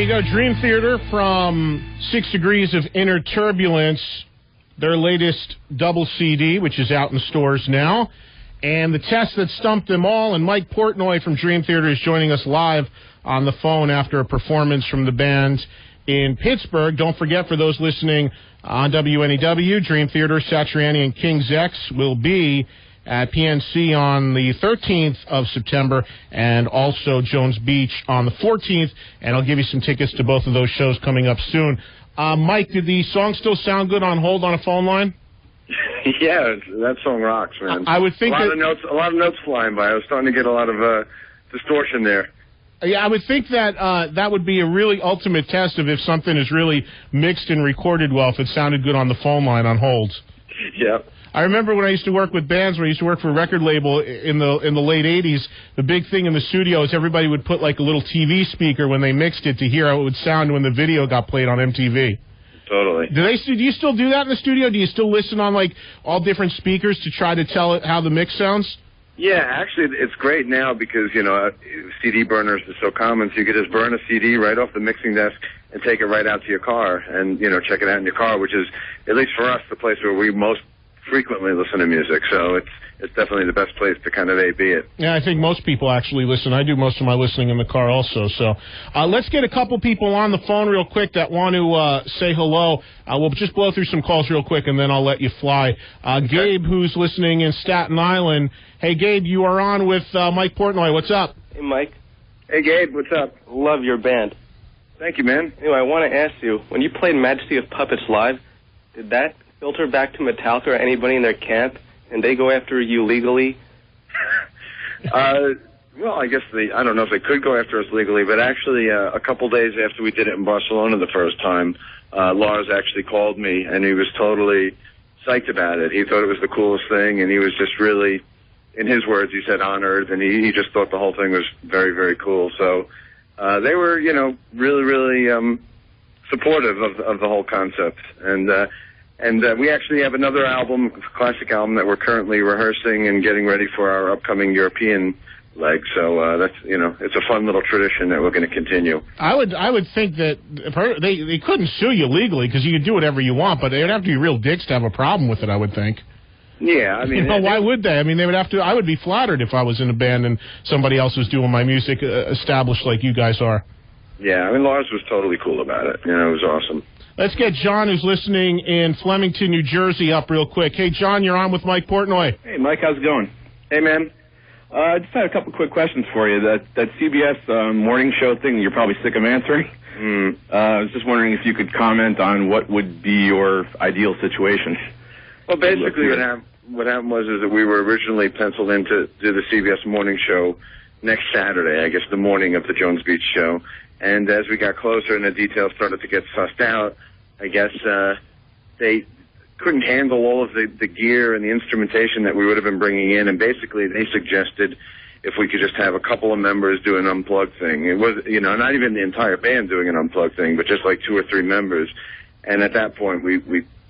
you go, Dream Theater from 6 Degrees of Inner Turbulence, their latest double CD, which is out in stores now. And the test that stumped them all, and Mike Portnoy from Dream Theater is joining us live on the phone after a performance from the band in Pittsburgh. Don't forget, for those listening on WNEW, Dream Theater, Satriani, and King's X will be at PNC on the 13th of September, and also Jones Beach on the 14th, and I'll give you some tickets to both of those shows coming up soon. Mike, did the song still sound good on hold on a phone line? Yeah, that song rocks, man. I would think a lot of notes flying by. I was starting to get a lot of distortion there. Yeah, I would think that that would be a really ultimate test of if something is really mixed and recorded well, if it sounded good on the phone line on hold. Yeah. I remember when I used to work with bands, when I used to work for a record label in the late 80s, the big thing in the studio is everybody would put like a little TV speaker when they mixed it to hear how it would sound when the video got played on MTV. Totally. Do you still do that in the studio? Do you still listen on like all different speakers to try to tell it how the mix sounds? Yeah, actually, it's great now because, you know, CD burners are so common, so you could just burn a CD right off the mixing desk and take it right out to your car and, you know, check it out in your car, which is, at least for us, the place where we most frequently listen to music, so it's definitely the best place to kind of be it. Yeah, I think most people actually listen. I do most of my listening in the car also. So let's get a couple people on the phone real quick that want to say hello. We'll just blow through some calls real quick, and then I'll let you fly. Gabe, who's listening in Staten Island. Hey, Gabe, you are on with Mike Portnoy. What's up? Hey, Mike. Hey, Gabe, what's up? Love your band. Thank you, man. Anyway, I want to ask you, when you played Majesty of Puppets live, did that filter back to Metallica or anybody in their camp, and they go after you legally? Well, I guess I don't know if they could go after us legally, but actually a couple days after we did it in Barcelona the first time, Lars actually called me, and he was totally psyched about it. He thought it was the coolest thing, and he was just really, in his words, he said honored, and he just thought the whole thing was very, very cool. So they were, you know, really, really supportive of the whole concept. And we actually have another album, classic album, that we're currently rehearsing and getting ready for our upcoming European leg. So that's, you know, it's a fun little tradition that we're going to continue. I would think that they couldn't sue you legally because you could do whatever you want, but they'd have to be real dicks to have a problem with it, I would think. Yeah, I mean, you know, why would they? I mean, they would have to. I would be flattered if I was in a band and somebody else was doing my music established like you guys are. Yeah, I mean, Lars was totally cool about it. You know, it was awesome. Let's get John, who's listening in Flemington, New Jersey, up real quick. Hey, John, you're on with Mike Portnoy. Hey, Mike, how's it going? Hey, man. I just had a couple quick questions for you. That CBS morning show thing you're probably sick of answering. I was just wondering if you could comment on what would be your ideal situation. Well, basically what happened was that we were originally penciled in to do the CBS morning show next Saturday, I guess the morning of the Jones Beach show. And as we got closer and the details started to get sussed out, I guess they couldn't handle all of the gear and the instrumentation that we would have been bringing in. And basically they suggested if we could just have a couple of members do an unplugged thing. It was, you know, not even the entire band doing an unplugged thing, but just like 2 or 3 members. And at that point, we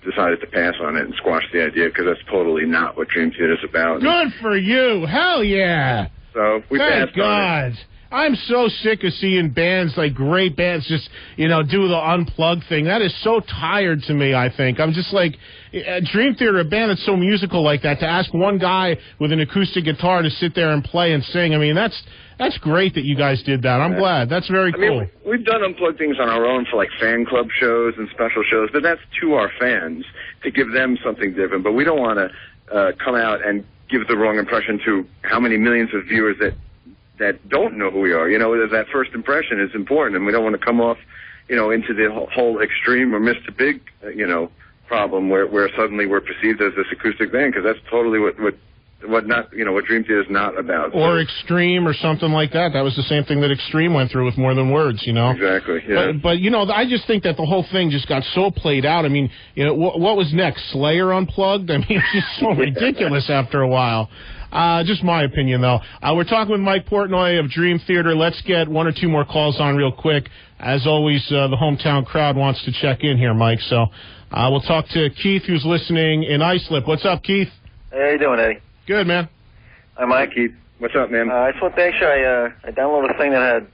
decided to pass on it and squash the idea because that's totally not what Dream Theater is about. Good for you. Hell yeah. So we passed on it. I'm so sick of seeing bands, like great bands, just, you know, do the unplugged thing. That is so tired to me, I think. I'm just like, Dream Theater, a band that's so musical like that, to ask one guy with an acoustic guitar to sit there and play and sing, I mean, that's great that you guys did that. I'm glad. That's very cool. I mean, we've done unplugged things on our own for, like, fan club shows and special shows, but that's to our fans, to give them something different. But we don't want to come out and give the wrong impression to how many millions of viewers that don't know who we are. You know, that first impression is important, and we don't want to come off, you know, into the whole extreme or Mr. Big, you know, problem where suddenly we're perceived as this acoustic band, because that's totally what not, you know, what Dream Theater is not about. Or Extreme or something like that. That was the same thing that Extreme went through with More Than Words, you know. Exactly, yeah. But you know, I just think that the whole thing just got so played out. I mean, you know, what was next? Slayer Unplugged? I mean, it's just so ridiculous after a while. Just my opinion, though. We're talking with Mike Portnoy of Dream Theater. Let's get 1 or 2 more calls on real quick. As always, the hometown crowd wants to check in here, Mike. So we'll talk to Keith, who's listening in Islip. What's up, Keith? Hey, how you doing, Eddie? Good, man. Hi, Mike. Keith. What's up, man? I just want to make sure I downloaded a thing that had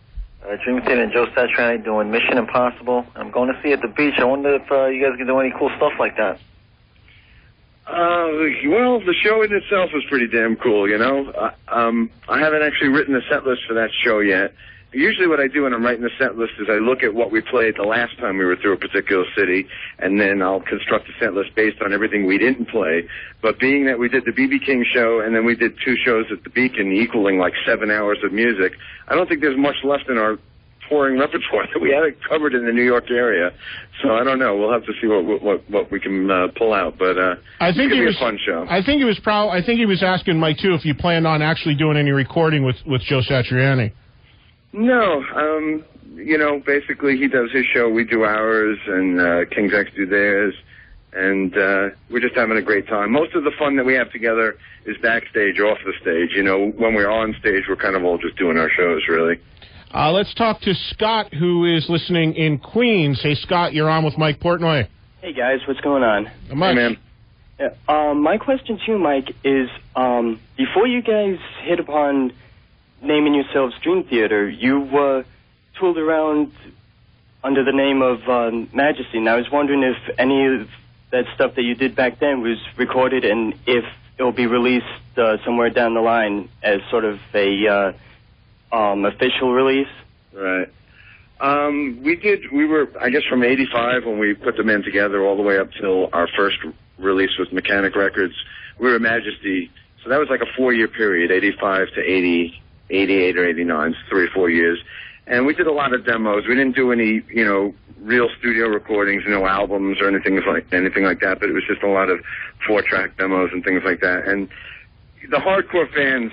Dream Theater and Joe Satriani doing Mission Impossible. I'm going to see it at the beach. I wonder if you guys can do any cool stuff like that. Well, the show in itself is pretty damn cool, you know. I haven't actually written a set list for that show yet. Usually what I do when I'm writing the set list is I look at what we played the last time we were through a particular city, and then I'll construct a set list based on everything we didn't play. But being that we did the B.B. King show and then we did 2 shows at the Beacon equaling like 7 hours of music, I don't think there's much left in our touring repertoire that we haven't covered in the New York area. So I don't know. We'll have to see what we can pull out. But I think it was a fun show. I think he was asking Mike too if you planned on actually doing any recording with Joe Satriani. No, you know, basically he does his show, we do ours, and King's X do theirs, and we're just having a great time. Most of the fun that we have together is backstage, off the stage. You know, when we're on stage, we're kind of all just doing our shows, really. Let's talk to Scott, who is listening in Queens. Hey, Scott, you're on with Mike Portnoy. Hey, guys, what's going on? Hey, man. Yeah, my question to you, Mike, is before you guys hit upon naming yourselves Dream Theater, you tooled around under the name of Majesty, and I was wondering if any of that stuff that you did back then was recorded and if it will be released somewhere down the line as sort of a official release. Right. We were, I guess, from 85 when we put the men together all the way up till our first release with Mechanic Records. We were Majesty, so that was like a 4-year period, 85 to 88 or 89, 3 or 4 years. And we did a lot of demos. We didn't do any, you know, real studio recordings, no albums or anything like that, but it was just a lot of 4-track demos and things like that. And the hardcore fans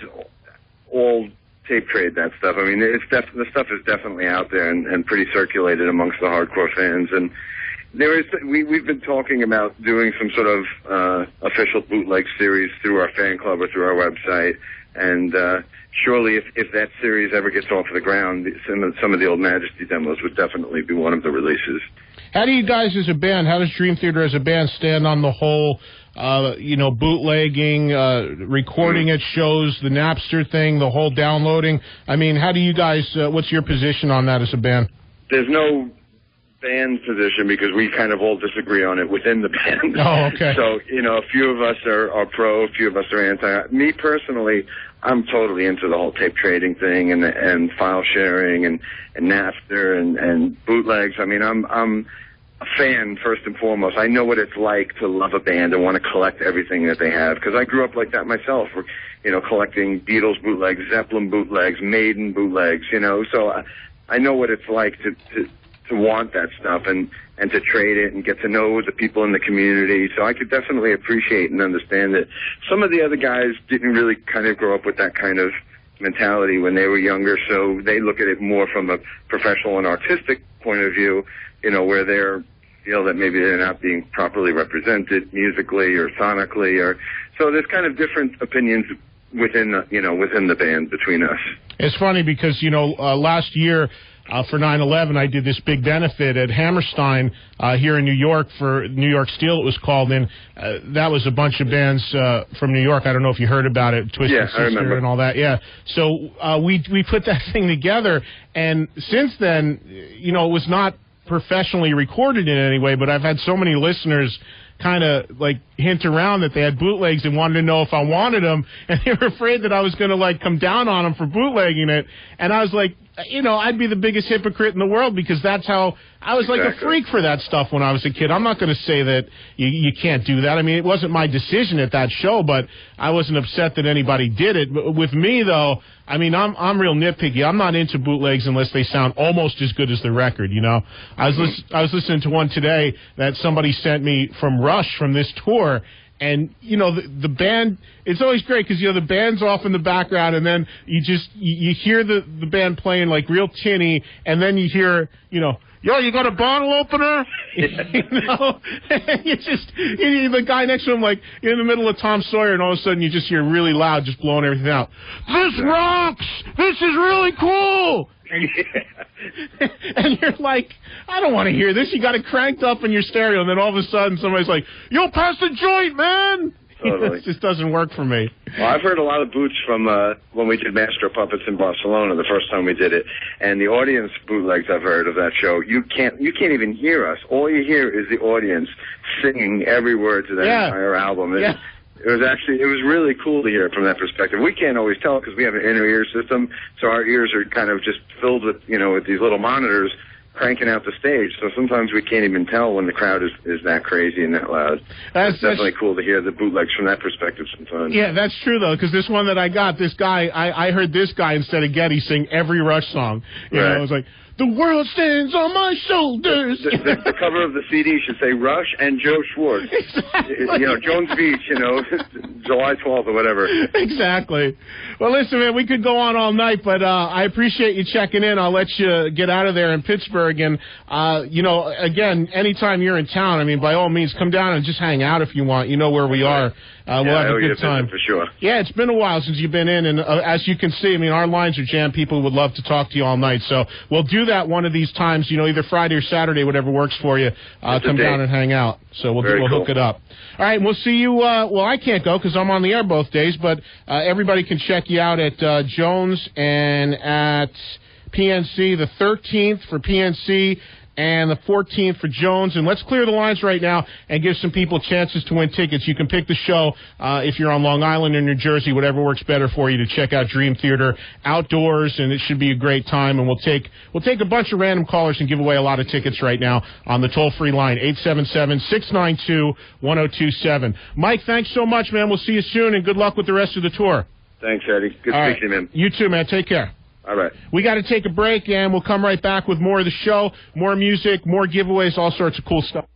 all tape trade that stuff. I mean, the stuff is definitely out there and pretty circulated amongst the hardcore fans. And we've been talking about doing some sort of official bootleg series through our fan club or through our website. And surely if that series ever gets off the ground, some of the old Majesty demos would definitely be one of the releases. How do you guys as a band, how does Dream Theater as a band stand on the whole, bootlegging, recording at shows, the Napster thing, the whole downloading? I mean, how do you guys, what's your position on that as a band? There's no band position because we kind of all disagree on it within the band. Oh, okay. So, you know, a few of us are pro, a few of us are anti. Me personally, I'm totally into the whole tape trading thing and file sharing and Napster and bootlegs. I mean, I'm a fan first and foremost. I know what it's like to love a band and want to collect everything that they have because I grew up like that myself. You know, collecting Beatles bootlegs, Zeppelin bootlegs, Maiden bootlegs. You know, so I know what it's like to want that stuff and to trade it and get to know the people in the community. So I could definitely appreciate and understand that some of the other guys didn't really kind of grow up with that kind of mentality when they were younger. So they look at it more from a professional and artistic point of view, you know, where they're feel that maybe they're not being properly represented musically or sonically, or so there's kind of different opinions within the band between us. It's funny because last year for 9/11 I did this big benefit at Hammerstein here in New York for New York Steel it was called, and that was a bunch of bands from New York. I don't know if you heard about it, Twisted Sister and all that. Yeah, so we put that thing together, and since then it was not professionally recorded in any way, but I've had so many listeners kind of like hint around that they had bootlegs and wanted to know if I wanted them, and they were afraid that I was going to like come down on them for bootlegging it. And I was like, I'd be the biggest hypocrite in the world because that's how I was like a freak for that stuff when I was a kid. I'm not going to say that you can't do that. I mean, it wasn't my decision at that show, but I wasn't upset that anybody did it. But with me, though, I mean, I'm real nitpicky. I'm not into bootlegs unless they sound almost as good as the record, I was listening to one today that somebody sent me from Rush from this tour. And, the band, it's always great because, the band's off in the background and then you hear the band playing like real tinny and then you hear, yo, you got a bottle opener? And the guy next to him, like, in the middle of Tom Sawyer, and all of a sudden you just hear really loud, just blowing everything out. This rocks! This is really cool! And you're like, I don't want to hear this. You got it cranked up in your stereo, and then all of a sudden somebody's like, yo, pass the joint, man! Totally. It just doesn't work for me. Well, I've heard a lot of boots from when we did Master of Puppets in Barcelona the first time we did it, and the audience bootlegs I've heard of that show. You can't even hear us. All you hear is the audience singing every word to that entire album. It was really cool to hear it from that perspective. We can't always tell because we have an inner ear system, so our ears are kind of just filled with with these little monitors cranking out the stage, so sometimes we can't even tell when the crowd is that crazy and that loud. It's definitely cool to hear the bootlegs from that perspective sometimes. Yeah, that's true, though, because this one that I got, this guy, I heard this guy instead of Geddy sing every Rush song. You know, it was like, the world stands on my shoulders. The cover of the CD should say Rush and Joe Schwartz. Exactly. Jones Beach, July 12th or whatever. Exactly. Well, listen, man, we could go on all night, but I appreciate you checking in. I'll let you get out of there in Pittsburgh. And, again, anytime you're in town, I mean, by all means, come down and just hang out if you want. You know where we are. We'll have a good time. For sure. Yeah, it's been a while since you've been in, and as you can see, I mean, our lines are jammed. People would love to talk to you all night. So we'll do that one of these times, either Friday or Saturday, whatever works for you. Come down and hang out. So we'll hook it up. All right, we'll see you. Well, I can't go because I'm on the air both days, but everybody can check you out at Jones and at PNC, the 13th for PNC and the 14th for Jones. And let's clear the lines right now and give some people chances to win tickets. You can pick the show if you're on Long Island or New Jersey, whatever works better for you, to check out Dream Theater outdoors, and it should be a great time. And we'll take a bunch of random callers and give away a lot of tickets right now on the toll-free line, 877-692-1027. Mike, thanks so much, man. We'll see you soon, and good luck with the rest of the tour. Thanks, Eddie. Good speaking to you, man. You too, man. Take care. All right. We got to take a break, and we'll come right back with more of the show, more music, more giveaways, all sorts of cool stuff.